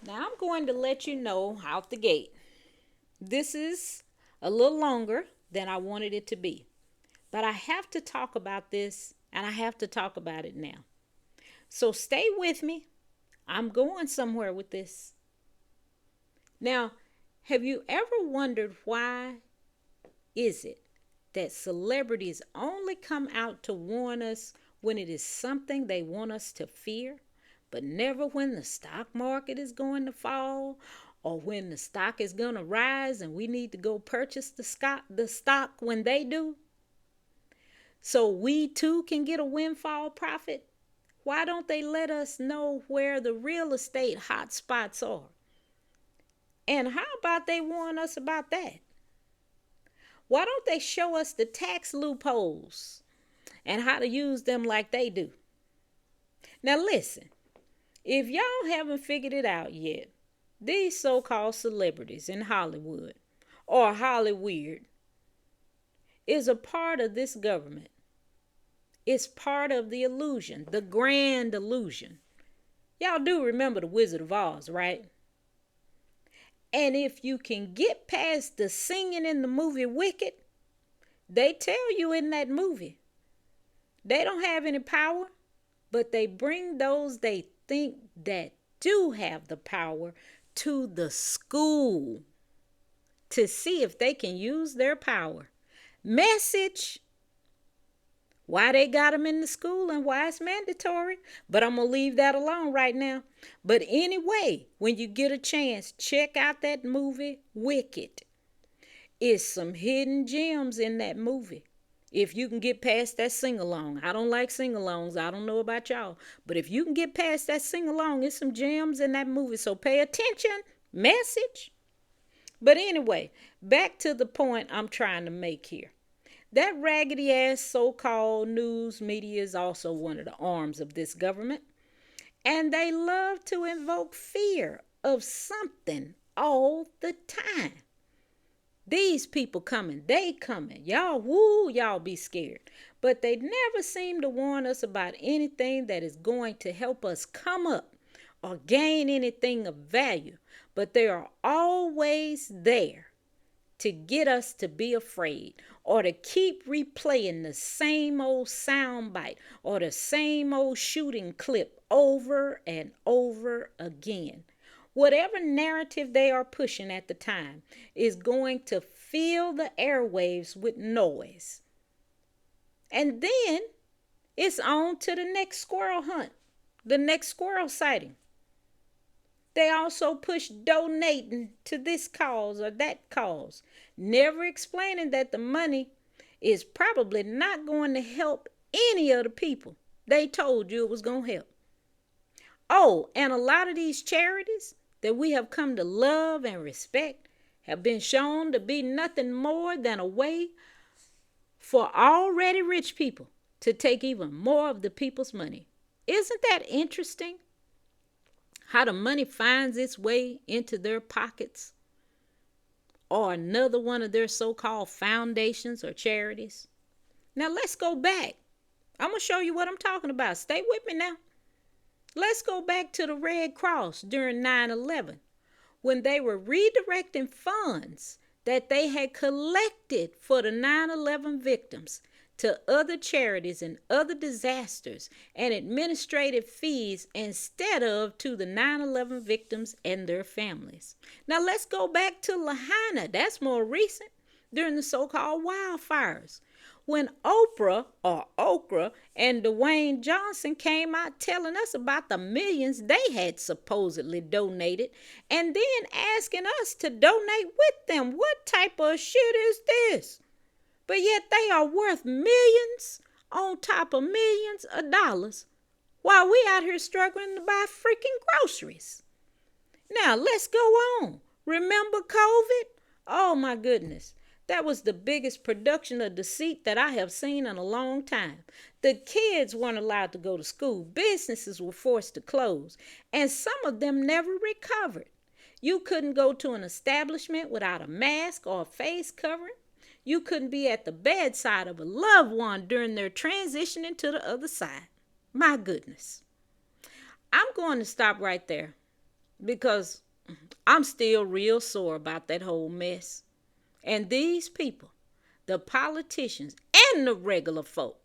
Now I'm going to let you know out the gate. This is a little longer than I wanted it to be. But I have to talk about this and I have to talk about it now. So stay with me. I'm going somewhere with this. Now, have you ever wondered why is it that celebrities only come out to warn us when it is something they want us to fear, but never when the stock market is going to fall or when the stock is going to rise and we need to go purchase the stock when they do? So we too can get a windfall profit? Why don't they let us know where the real estate hot spots are? And how about they warn us about that? Why don't they show us the tax loopholes and how to use them like they do? Now, listen, if y'all haven't figured it out yet, these so called celebrities in Hollywood or Hollyweird is a part of this government. It's part of the illusion, the grand illusion. Y'all do remember the Wizard of Oz, right? And if you can get past the singing in the movie Wicked, they tell you in that movie they don't have any power, but they bring those they think that do have the power to the school to see if they can use their power. Message. Why they got them in the school and why it's mandatory. But I'm going to leave that alone right now. But anyway, when you get a chance, check out that movie, Wicked. It's some hidden gems in that movie. If you can get past that sing-along. I don't like sing-alongs. I don't know about y'all. But if you can get past that sing-along, it's some gems in that movie. So pay attention. Message. But anyway, back to the point I'm trying to make here. That raggedy ass so-called news media is also one of the arms of this government. And they love to invoke fear of something all the time. These people coming, they coming. Y'all, woo, y'all be scared. But they never seem to warn us about anything that is going to help us come up or gain anything of value. But they are always there to get us to be afraid or to keep replaying the same old soundbite or the same old shooting clip over and over again. Whatever narrative they are pushing at the time is going to fill the airwaves with noise. And then it's on to the next squirrel hunt, the next squirrel sighting. They also push donating to this cause or that cause, never explaining that the money is probably not going to help any of the people they told you it was going to help. Oh, and a lot of these charities that we have come to love and respect have been shown to be nothing more than a way for already rich people to take even more of the people's money. Isn't that interesting? How the money finds its way into their pockets or another one of their so-called foundations or charities. Now let's go back. I'm going to show you what I'm talking about. Stay with me now. Let's go back to the Red Cross during 9/11 when they were redirecting funds that they had collected for the 9/11 victims to other charities and other disasters and administrative fees instead of to the 9/11 victims and their families. Now let's go back to Lahaina. That's more recent, during the so-called wildfires, when Oprah or Okra and Dwayne Johnson came out telling us about the millions they had supposedly donated and then asking us to donate with them. What type of shit is this? But yet they are worth millions on top of millions of dollars while we out here struggling to buy freaking groceries. Now let's go on. Remember COVID? Oh my goodness. That was the biggest production of deceit that I have seen in a long time. The kids weren't allowed to go to school. Businesses were forced to close. And some of them never recovered. You couldn't go to an establishment without a mask or a face covering. You couldn't be at the bedside of a loved one during their transitioning to the other side. My goodness. I'm going to stop right there. because I'm still real sore about that whole mess. And these people, the politicians and the regular folk,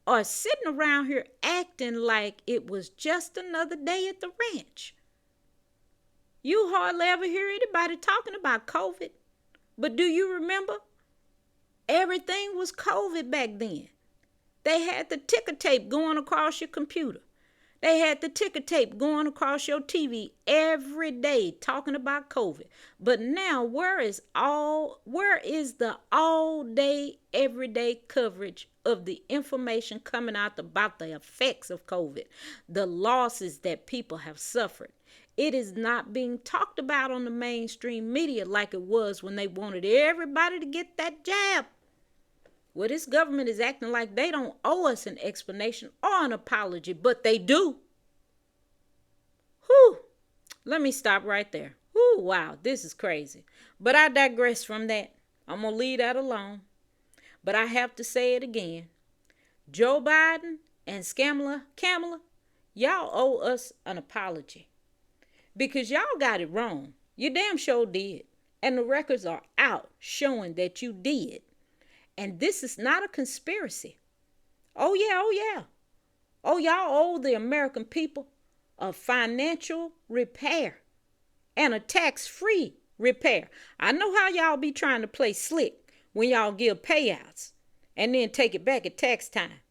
are sitting around here acting like it was just another day at the ranch. You hardly ever hear anybody talking about COVID. But do you remember? Everything was COVID back then. They had the ticker tape going across your computer. They had the ticker tape going across your TV every day talking about COVID. But now where is the all day, everyday coverage of the information coming out about the effects of COVID, the losses that people have suffered? It is not being talked about on the mainstream media like it was when they wanted everybody to get that jab. Well, this government is acting like they don't owe us an explanation or an apology, but they do. Whew. Let me stop right there. Whew, wow, this is crazy. But I digress from that. I'm going to leave that alone. But I have to say it again. Joe Biden and Kamala, y'all owe us an apology. Because y'all got it wrong. You damn sure did. And the records are out showing that you did. And this is not a conspiracy. Oh, yeah, oh, yeah. Oh, y'all owe the American people a financial repair and a tax-free repair. I know how y'all be trying to play slick when y'all give payouts and then take it back at tax time.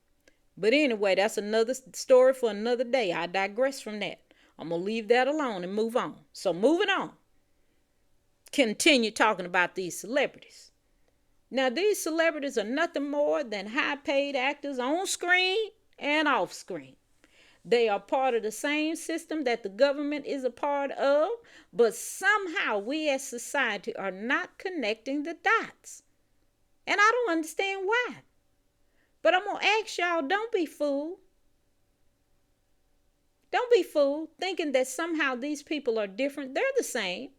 But anyway, that's another story for another day. I digress from that. I'm going to leave that alone and move on. So moving on. Continue talking about these celebrities. Now, these celebrities are nothing more than high-paid actors on screen and off screen. They are part of the same system that the government is a part of, but somehow we as society are not connecting the dots. And I don't understand why. But I'm going to ask y'all, don't be fooled. Don't be fooled thinking that somehow these people are different. They're the same.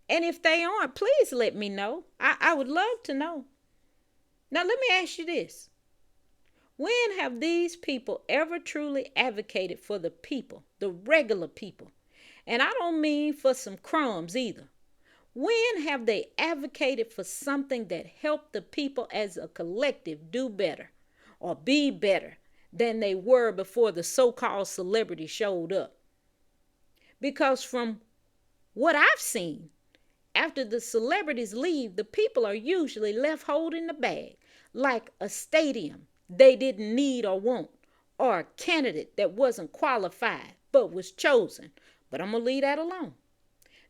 And if they aren't, please let me know. I would love to know. Now, let me ask you this. When have these people ever truly advocated for the people, the regular people? And I don't mean for some crumbs either. When have they advocated for something that helped the people as a collective do better or be better than they were before the so-called celebrity showed up? Because from what I've seen, after the celebrities leave, the people are usually left holding the bag, like a stadium they didn't need or want, or a candidate that wasn't qualified but was chosen. But I'm going to leave that alone.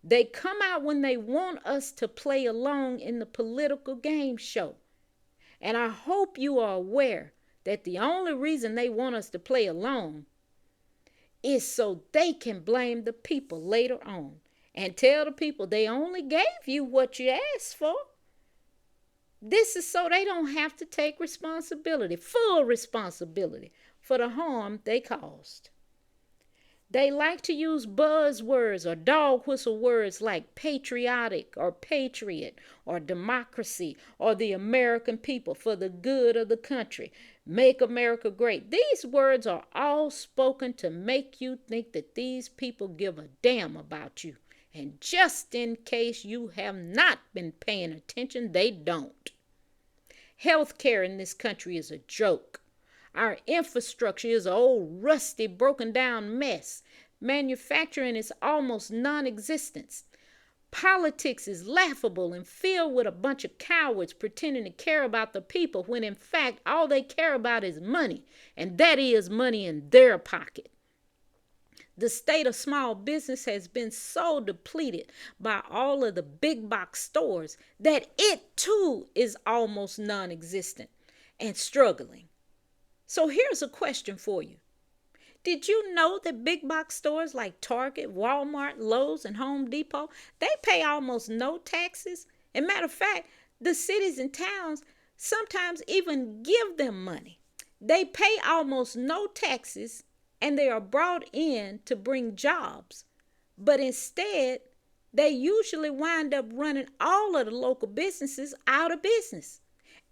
They come out when they want us to play along in the political game show. And I hope you are aware that the only reason they want us to play along is so they can blame the people later on and tell the people they only gave you what you asked for. This is so they don't have to take responsibility, full responsibility, for the harm they caused. They like to use buzzwords or dog whistle words like patriotic or patriot or democracy or the American people for the good of the country. Make America great. These words are all spoken to make you think that these people give a damn about you. And just in case you have not been paying attention, they don't. Healthcare in this country is a joke. Our infrastructure is an old, rusty, broken down mess. Manufacturing is almost non-existent. Politics is laughable and filled with a bunch of cowards pretending to care about the people when in fact all they care about is money, and that is money in their pocket. The state of small business has been so depleted by all of the big box stores that it too is almost non-existent and struggling. So here's a question for you. Did you know that big box stores like Target, Walmart, Lowe's, and Home Depot, they pay almost no taxes? And matter of fact, the cities and towns sometimes even give them money. They pay almost no taxes and they are brought in to bring jobs. But instead, they usually wind up running all of the local businesses out of business.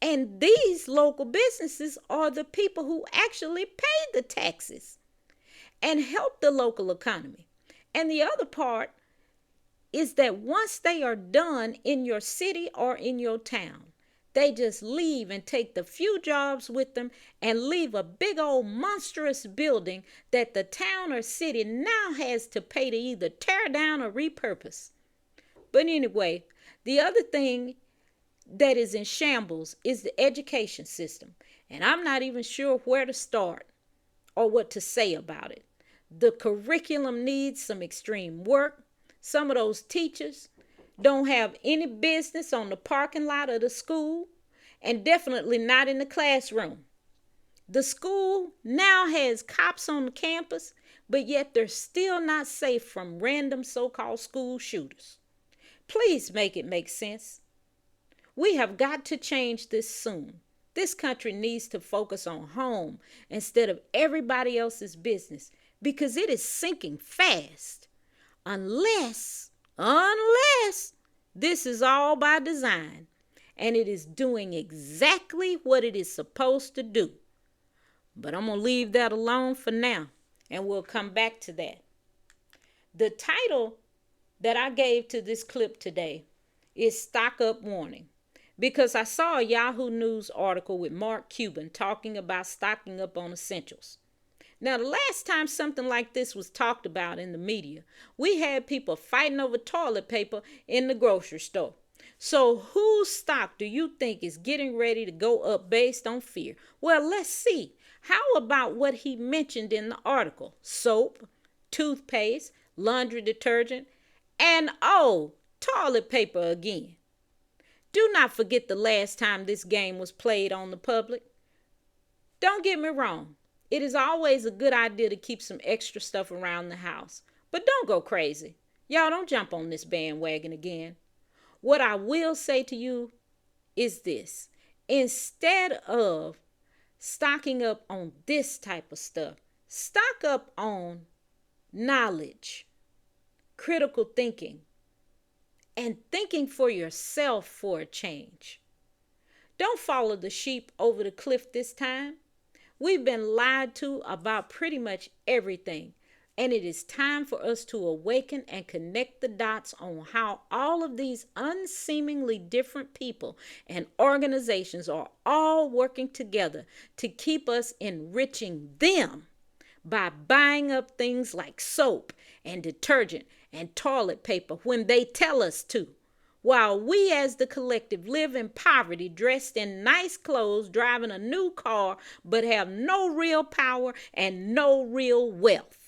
And these local businesses are the people who actually pay the taxes and help the local economy. And the other part, is that once they are done in your city or in your town, they just leave and take the few jobs with them and leave a big old monstrous building that the town or city now has to pay to either tear down or repurpose. But anyway, the other thing that is in shambles is the education system. And I'm not even sure where to start or what to say about it. The curriculum needs some extreme work. Some of those teachers don't have any business on the parking lot of the school, and definitely not in the classroom. The school now has cops on the campus, but yet they're still not safe from random so-called school shooters. Please make it make sense. We have got to change this soon. This country needs to focus on home instead of everybody else's business because it is sinking fast. Unless this is all by design and it is doing exactly what it is supposed to do. But I'm going to leave that alone for now and we'll come back to that. The title that I gave to this clip today is Stock Up Warning, because I saw a Yahoo News article with Mark Cuban talking about stocking up on essentials. Now, the last time something like this was talked about in the media, we had people fighting over toilet paper in the grocery store. So whose stock do you think is getting ready to go up based on fear? Well, let's see. How about what he mentioned in the article? Soap, toothpaste, laundry detergent, and toilet paper again. Do not forget the last time this game was played on the public. Don't get me wrong. It is always a good idea to keep some extra stuff around the house. But don't go crazy. Y'all don't jump on this bandwagon again. What I will say to you is this. Instead of stocking up on this type of stuff, stock up on knowledge, critical thinking, and thinking for yourself for a change. Don't follow the sheep over the cliff this time. We've been lied to about pretty much everything, and it is time for us to awaken and connect the dots on how all of these unseemingly different people and organizations are all working together to keep us enriching them by buying up things like soap and detergent and toilet paper when they tell us to, while we as the collective live in poverty, dressed in nice clothes, driving a new car, but have no real power and no real wealth.